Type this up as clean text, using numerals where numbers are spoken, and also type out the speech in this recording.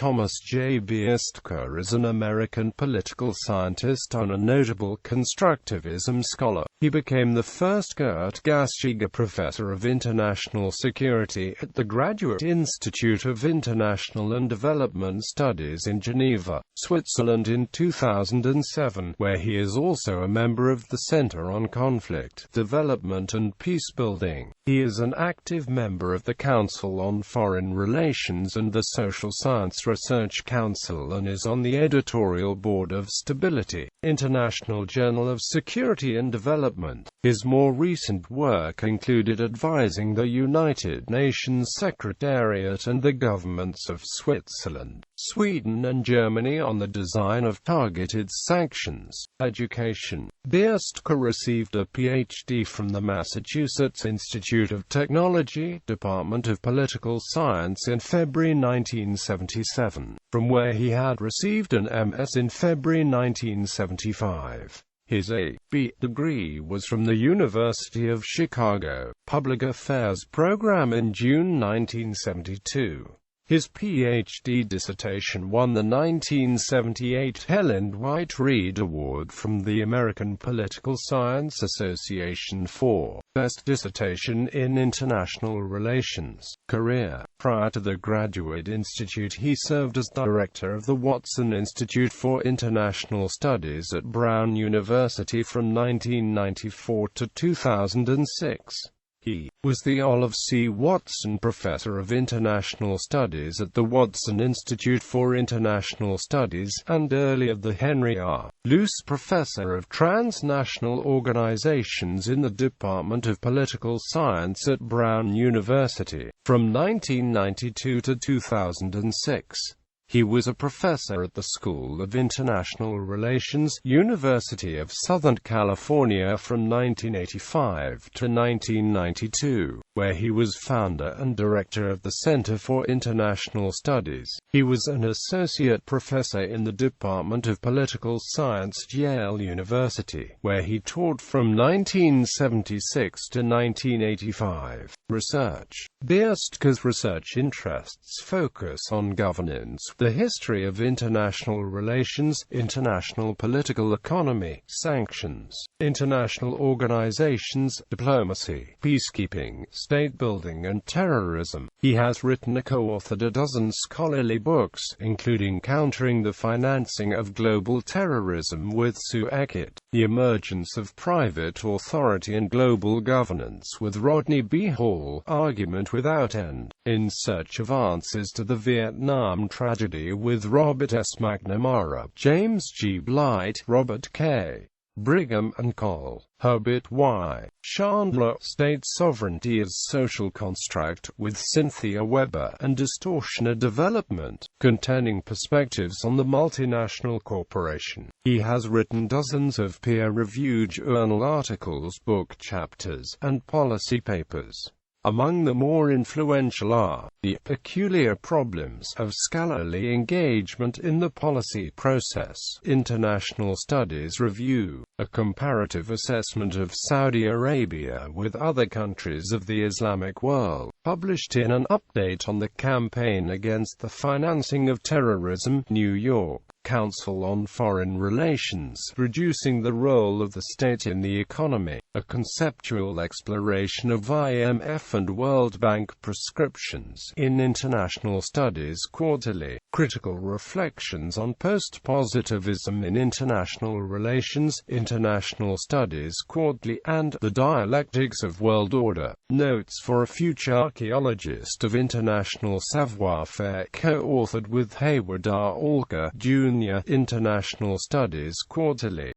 Thomas J.Biersteker is an American political scientist and a notable constructivism scholar. He became the first Curt Gasteyger Professor of International Security at the Graduate Institute of International and Development Studies in Geneva, Switzerland in 2007, where he is also a member of the Center on Conflict, Development and Peacebuilding. He is an active member of the Council on Foreign Relations and the Social Science Research Council and is on the Editorial Board of Stability, International Journal of Security and Development. His more recent work included advising the United Nations Secretariat and the governments of Switzerland, Sweden and Germany on the design of targeted sanctions. Education. Biersteker received a Ph.D. from the Massachusetts Institute of Technology, Department of Political Science in February 1977, from where he had received an M.S. in February 1975. His A.B. degree was from the University of Chicago, Public Affairs program in June 1972. His Ph.D. dissertation won the 1978 Helen White Reed Award from the American Political Science Association for Best Dissertation in International Relations. Career. Prior to the Graduate Institute, he served as director of the Watson Institute for International Studies at Brown University from 1994 to 2006. He was the Olive C. Watson Professor of International Studies at the Watson Institute for International Studies, and earlier the Henry R. Luce Professor of Transnational Organizations in the Department of Political Science at Brown University, from 1992 to 2006. He was a professor at the School of International Relations, University of Southern California from 1985 to 1992, where he was founder and director of the Center for International Studies. He was an associate professor in the Department of Political Science at Yale University, where he taught from 1976 to 1985. Research. Biersteker's research interests focus on governance, the history of international relations, international political economy, sanctions, international organizations, diplomacy, peacekeeping, state building and terrorism. He has written or co-authored a dozen scholarly books, including Countering the Financing of Global Terrorism with Sue Eckert, The Emergence of Private Authority and Global Governance with Rodney B. Hall, Argument Without End, In Search of Answers to the Vietnam Tragedy with Robert S. McNamara, James G. Blight, Robert K. Brigham and Cole, Herbert Y. Chandler, State Sovereignty as Social Construct, with Cynthia Weber, and Distortionate Development, containing perspectives on the multinational corporation. He has written dozens of peer-reviewed journal articles, book chapters, and policy papers. Among the more influential are The Peculiar Problems of Scholarly Engagement in the Policy Process, International Studies Review, a comparative assessment of Saudi Arabia with other countries of the Islamic world, published in an update on the campaign against the financing of terrorism, New York. Council on Foreign Relations, Reducing the Role of the State in the Economy, a conceptual exploration of IMF and World Bank prescriptions in International Studies Quarterly, Critical Reflections on Post-Positivism in International Relations, International Studies Quarterly, and The Dialectics of World Order, Notes for a Future Archaeologist of International Savoir-Faire, co-authored with Hayward R. Alker, Jr., International Studies Quarterly.